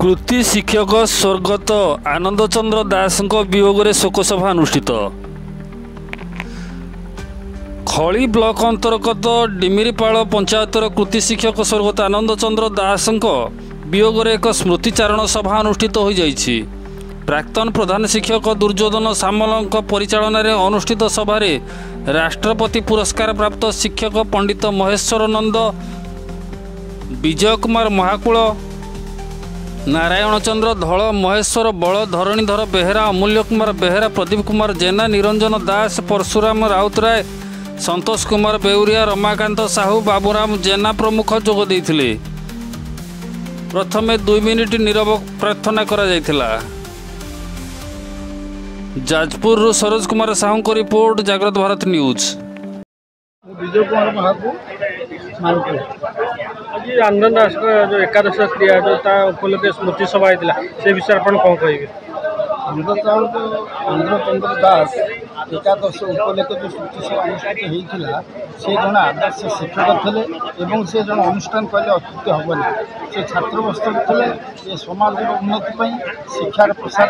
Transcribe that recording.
कृति शिक्षक स्वर्गत आनंद चंद्र दास वियोग में शोकसभा अनुष्ठित। खली ब्लॉक अंतर्गत डिमिरीपाल पंचायतर कृति शिक्षक स्वर्गत आनंद चंद्र दास वियोग में एक स्मृतिचारण सभा अनुष्ठित हो जाइछि। प्राक्तन प्रधान शिक्षक दुर्योधन सामल परिचालन में अनुष्ठित सभा राष्ट्रपति पुरस्कार प्राप्त शिक्षक पंडित महेश्वर नंद, विजय कुमार महाकुल, नारायण चंद्र धल, महेश्वर बल, धरणीधर बेहेरा, अमूल्य कुमार बेहेरा, प्रदीप कुमार जेना, निरंजन दास, परशुराम राउतराय, संतोष कुमार बेउरिया, रमाकांत साहू, बाबूराम जेना प्रमुख जोग देइथिले। प्रथमे 2 मिनिट नीरव प्रार्थना करा जायथिला। जाजपुर सरोज कुमार साहू को रिपोर्ट, जागृत भारत न्यूज। विजय कुमार महाकुल मानपुर। आज आनंद दास जो एकादश क्रिया जो उपलक्षे स्मृति सभा होता से विषय आप कौन कहे? आनंद चंद्र दास एकादश उपलक्षे जो स्मृति सभा अनुष्ठित होता से जन आदर्श शिक्षक थे से जन अनुष्ठान कले अत्युक्ति हेनी। से छात्र बस्तर थे समाज उन्नति शिक्षार प्रसार।